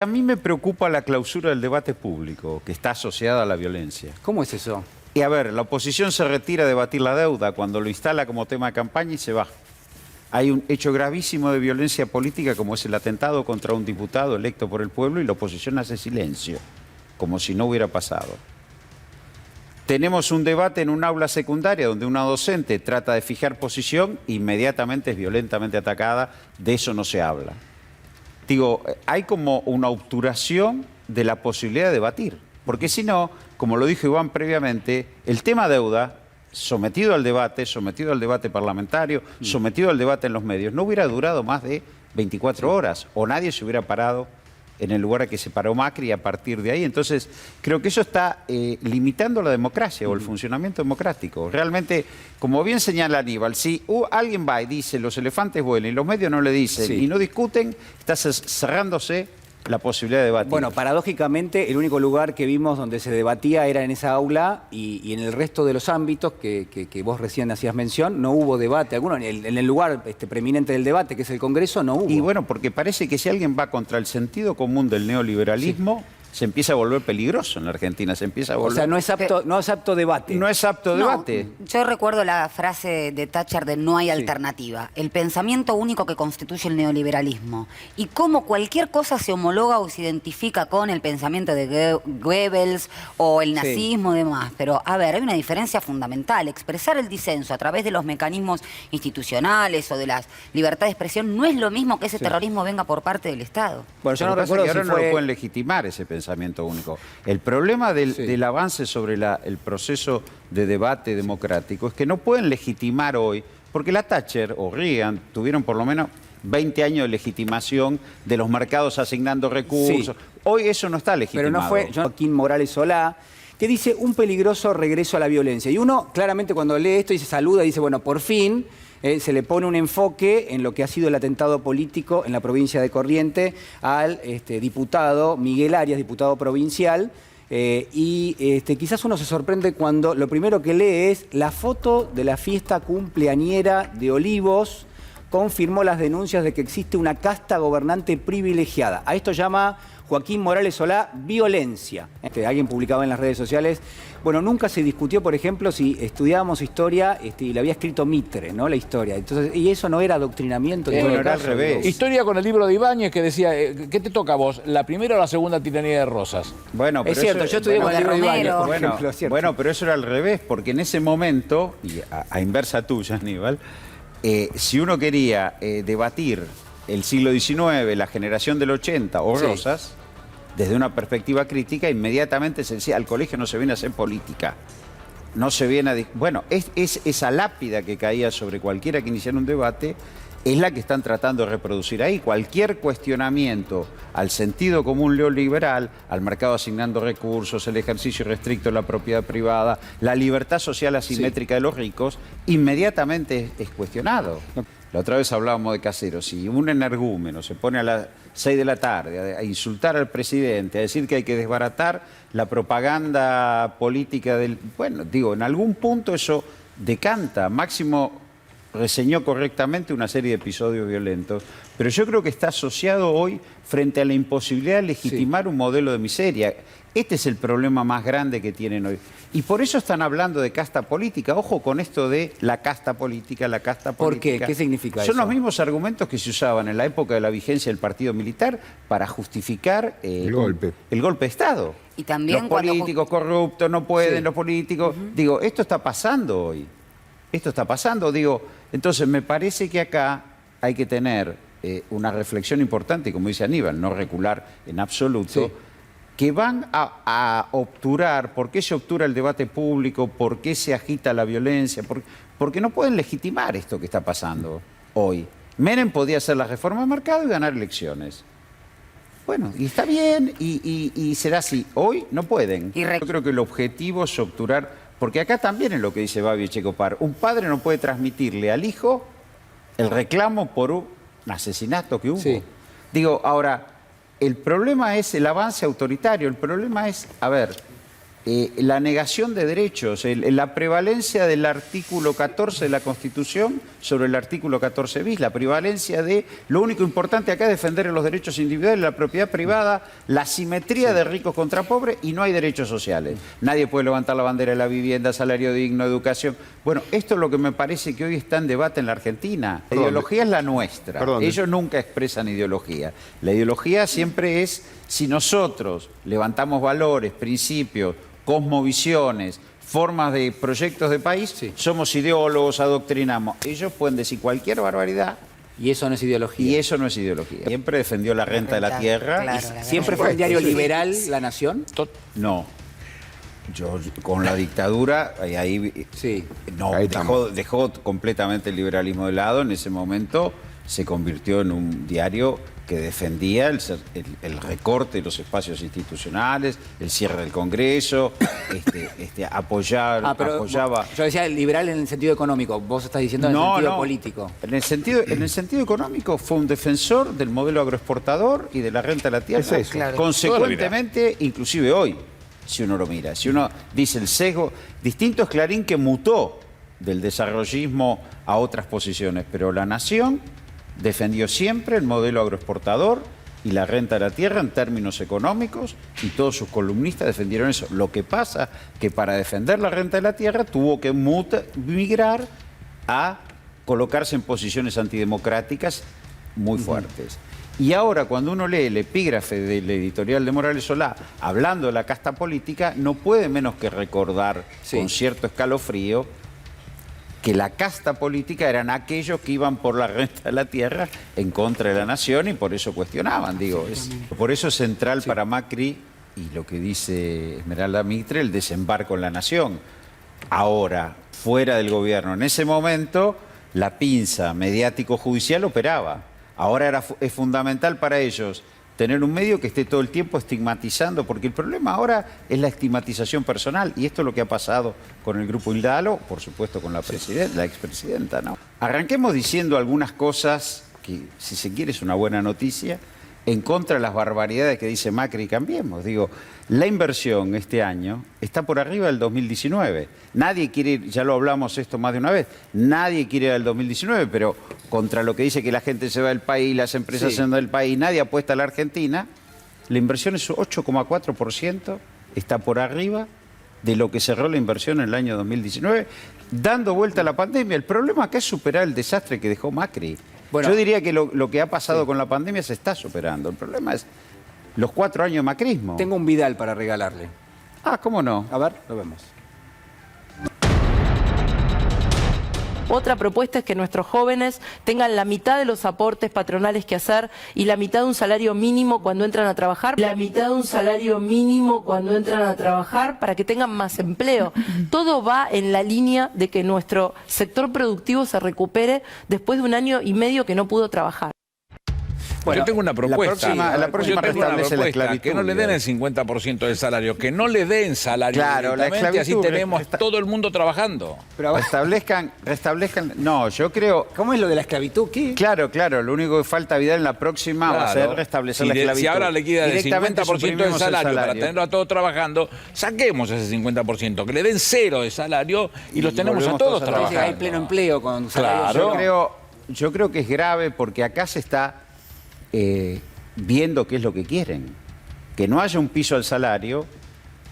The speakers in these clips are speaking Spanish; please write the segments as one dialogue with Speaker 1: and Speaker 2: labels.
Speaker 1: A mí me preocupa la clausura del debate público, que está asociada a la violencia.
Speaker 2: ¿Cómo es eso?
Speaker 1: Y a ver, la oposición se retira a debatir la deuda cuando lo instala como tema de campaña y se va. Hay un hecho gravísimo de violencia política como es el atentado contra un diputado electo por el pueblo y la oposición hace silencio, como si no hubiera pasado. Tenemos un debate en un aula secundaria donde una docente trata de fijar posición, inmediatamente es violentamente atacada, de eso no se habla. Digo, hay como una obturación de la posibilidad de debatir, porque si no, como lo dijo Iván previamente, el tema deuda, sometido al debate parlamentario, sometido al debate en los medios, no hubiera durado más de 24 horas, o nadie se hubiera parado en el lugar a que se paró Macri a partir de ahí. Entonces, creo que eso está limitando la democracia o el funcionamiento democrático. Realmente, como bien señala Aníbal, si alguien va y dice los elefantes vuelan y los medios no le dicen y no discuten, está cerrándose la posibilidad de debatir.
Speaker 2: Bueno, paradójicamente, el único lugar que vimos donde se debatía era en esa aula y en el resto de los ámbitos que vos recién hacías mención, no hubo debate alguno. En el lugar preeminente del debate, que es el Congreso, no hubo.
Speaker 1: Y bueno, porque parece que si alguien va contra el sentido común del neoliberalismo, se empieza a volver peligroso en la Argentina, se empieza a volver...
Speaker 2: O sea, no es apto debate.
Speaker 1: No es apto debate.
Speaker 3: Yo recuerdo la frase de Thatcher de no hay alternativa, el pensamiento único que constituye el neoliberalismo y cómo cualquier cosa se homologa o se identifica con el pensamiento de Goebbels o el nazismo y demás. Pero, a ver, hay una diferencia fundamental. Expresar el disenso a través de los mecanismos institucionales o de la libertad de expresión no es lo mismo que ese terrorismo venga por parte del Estado.
Speaker 2: Bueno, yo no
Speaker 1: Lo que pasa
Speaker 2: recuerdo
Speaker 1: es que ahora
Speaker 2: si
Speaker 1: no
Speaker 2: fue...
Speaker 1: lo pueden legitimar ese pensamiento único. El problema del avance sobre el proceso de debate democrático es que no pueden legitimar hoy, porque la Thatcher o Reagan tuvieron por lo menos 20 años de legitimación de los mercados asignando recursos. Hoy eso no está legitimado.
Speaker 2: Pero no fue Joaquín Morales Solá, que dice un peligroso regreso a la violencia. Y uno claramente cuando lee esto y se saluda, dice, bueno, por fin se le pone un enfoque en lo que ha sido el atentado político en la provincia de Corrientes al diputado Miguel Arias, diputado provincial, quizás uno se sorprende cuando lo primero que lee es la foto de la fiesta cumpleañera de Olivos confirmó las denuncias de que existe una casta gobernante privilegiada. A esto llama Joaquín Morales Solá violencia. Alguien publicaba en las redes sociales. Bueno, nunca se discutió, por ejemplo, si estudiábamos historia y le había escrito Mitre, ¿no? La historia. Entonces, y eso no era adoctrinamiento.
Speaker 1: Bueno, era al revés.
Speaker 4: Historia con el libro de Ibáñez que decía, ¿qué te toca a vos? ¿La primera o la segunda tiranía de Rosas?
Speaker 1: Bueno, pero
Speaker 2: es cierto, yo estudié con el libro de Ibáñez, por ejemplo.
Speaker 1: Bueno, pero eso era al revés, porque en ese momento, y a inversa tuya, Aníbal, si uno quería debatir el siglo XIX, la generación del 80 o Rosas, desde una perspectiva crítica, inmediatamente se decía, al colegio no se viene a hacer política. No se viene a... Bueno, esa lápida que caía sobre cualquiera que iniciara un debate es la que están tratando de reproducir ahí. Cualquier cuestionamiento al sentido común neoliberal, al mercado asignando recursos, el ejercicio restricto de la propiedad privada, la libertad social asimétrica de los ricos, inmediatamente es cuestionado. La otra vez hablábamos de Caseros. Si un energúmeno se pone a las 6 de la tarde a insultar al presidente, a decir que hay que desbaratar la propaganda política del... Bueno, digo, en algún punto eso decanta. Máximo reseñó correctamente una serie de episodios violentos, pero yo creo que está asociado hoy frente a la imposibilidad de legitimar un modelo de miseria. Este es el problema más grande que tienen hoy. Y por eso están hablando de casta política. Ojo con esto de la casta política, la casta política.
Speaker 2: ¿Por qué? ¿Qué significa eso?
Speaker 1: Son los mismos argumentos que se usaban en la época de la vigencia del partido militar para justificar el golpe de Estado.
Speaker 3: Y también
Speaker 1: los políticos corruptos no pueden, los políticos... Digo, esto está pasando hoy. Esto está pasando, digo... Entonces, me parece que acá hay que tener una reflexión importante, y como dice Aníbal, no recular en absoluto, que van a obturar. ¿Por qué se obtura el debate público? ¿Por qué se agita la violencia? Porque no pueden legitimar esto que está pasando hoy. Menem podía hacer la reforma de mercado y ganar elecciones. Bueno, y está bien, y será así. Hoy no pueden. Yo creo que el objetivo es obturar... Porque acá también es lo que dice Babi Echecopar. Un padre no puede transmitirle al hijo el reclamo por un asesinato que hubo. Digo, ahora, el problema es el avance autoritario. El problema es, a ver, la negación de derechos, la prevalencia del artículo 14 de la Constitución sobre el artículo 14 bis, la prevalencia de lo único importante acá es defender los derechos individuales, la propiedad privada, la simetría de ricos contra pobres y no hay derechos sociales. Nadie puede levantar la bandera de la vivienda, salario digno, educación. Bueno, esto es lo que me parece que hoy está en debate en la Argentina. La ideología es la nuestra. Ellos nunca expresan ideología. La ideología siempre es si nosotros levantamos valores, principios, cosmovisiones, formas de proyectos de país, somos ideólogos, adoctrinamos. Ellos pueden decir cualquier barbaridad.
Speaker 2: Y eso no es ideología.
Speaker 1: Y eso no es ideología. Siempre defendió la renta de la tierra.
Speaker 3: Claro,
Speaker 2: ¿Siempre fue el diario liberal La Nación?
Speaker 1: No. Yo con la dictadura, ahí no,
Speaker 5: Ahí
Speaker 1: dejó completamente el liberalismo de lado. En ese momento se convirtió en un diario que defendía el recorte de los espacios institucionales, el cierre del Congreso, apoyaba...
Speaker 2: Yo decía liberal en el sentido económico, vos estás diciendo en el sentido político.
Speaker 1: En el sentido económico fue un defensor del modelo agroexportador y de la renta de la tierra.
Speaker 5: Es eso.
Speaker 3: Claro.
Speaker 1: Consecuentemente, inclusive hoy, si uno lo mira, si uno dice el sesgo, distinto es Clarín que mutó del desarrollismo a otras posiciones, pero La Nación defendió siempre el modelo agroexportador y la renta de la tierra en términos económicos y todos sus columnistas defendieron eso. Lo que pasa que para defender la renta de la tierra tuvo que migrar a colocarse en posiciones antidemocráticas muy fuertes. Y ahora cuando uno lee el epígrafe del editorial de Morales Solá hablando de la casta política, no puede menos que recordar con cierto escalofrío que la casta política eran aquellos que iban por la renta de la tierra en contra de la nación y por eso cuestionaban. Por eso es central para Macri, y lo que dice Esmeralda Mitre, el desembarco en la nación. Ahora, fuera del gobierno, en ese momento, la pinza mediático-judicial operaba. Ahora es fundamental para ellos tener un medio que esté todo el tiempo estigmatizando, porque el problema ahora es la estigmatización personal, y esto es lo que ha pasado con el Grupo Indalo, por supuesto con la expresidenta, ¿no? Arranquemos diciendo algunas cosas que, si se quiere, es una buena noticia, en contra de las barbaridades que dice Macri y Cambiemos. Digo, la inversión este año está por arriba del 2019. Nadie quiere ir, ya lo hablamos esto más de una vez, nadie quiere ir al 2019, pero contra lo que dice que la gente se va del país, las empresas se van del país, nadie apuesta a la Argentina, la inversión es 8,4%, está por arriba de lo que cerró la inversión en el año 2019, dando vuelta a la pandemia. El problema acá es superar el desastre que dejó Macri. Bueno, yo diría que lo que ha pasado con la pandemia se está superando. El problema es los 4 años de macrismo.
Speaker 2: Tengo un Vidal para regalarle.
Speaker 1: Ah, ¿cómo no?
Speaker 2: A ver, lo vemos.
Speaker 6: Otra propuesta es que nuestros jóvenes tengan la mitad de los aportes patronales que hacer y la mitad de un salario mínimo cuando entran a trabajar. La mitad de un salario mínimo cuando entran a trabajar para que tengan más empleo. Todo va en la línea de que nuestro sector productivo se recupere después de 1 año y medio que no pudo trabajar.
Speaker 4: Bueno, yo tengo una propuesta.
Speaker 1: La próxima restablece la esclavitud.
Speaker 4: Que no le den el 50% del salario, que no le den salario.
Speaker 1: Claro, la esclavitud.
Speaker 4: Así tenemos todo el mundo trabajando.
Speaker 1: Pero restablezcan. No, yo creo.
Speaker 2: ¿Cómo es lo de la esclavitud? ¿Qué?
Speaker 1: Claro, lo único que falta Vidal en la próxima va a ser restablecer la esclavitud.
Speaker 4: Si ahora le queda el 50% del salario para tenerlo a todos trabajando, saquemos ese 50%, que le den 0 de salario y los tenemos a todos trabajando.
Speaker 2: Hay pleno empleo con salario.
Speaker 4: Claro.
Speaker 1: Yo creo que es grave porque acá se está viendo qué es lo que quieren. Que no haya un piso al salario,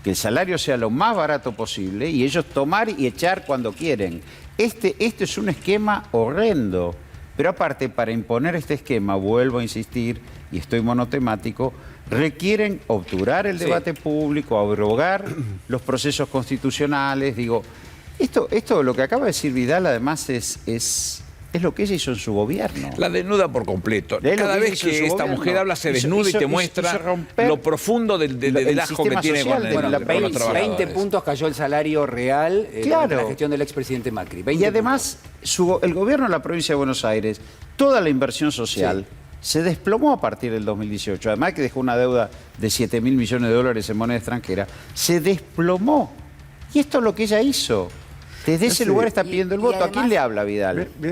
Speaker 1: que el salario sea lo más barato posible y ellos tomar y echar cuando quieren. Este es un esquema horrendo. Pero aparte, para imponer este esquema, vuelvo a insistir, y estoy monotemático, requieren obturar el debate público, abrogar los procesos constitucionales. Digo, esto lo que acaba de decir Vidal, además, es lo que ella hizo en su gobierno.
Speaker 4: La desnuda por completo. Cada vez que esta mujer habla se desnuda y te muestra lo profundo del asco que tiene con los trabajadores.
Speaker 2: 20 puntos cayó el salario real en la gestión del expresidente Macri.
Speaker 1: Y además, el gobierno de la provincia de Buenos Aires, toda la inversión social se desplomó a partir del 2018. Además que dejó una deuda de 7.000 millones de dólares en moneda extranjera. Se desplomó. Y esto es lo que ella hizo. Desde ese lugar está pidiendo el voto. ¿A quién le habla Vidal?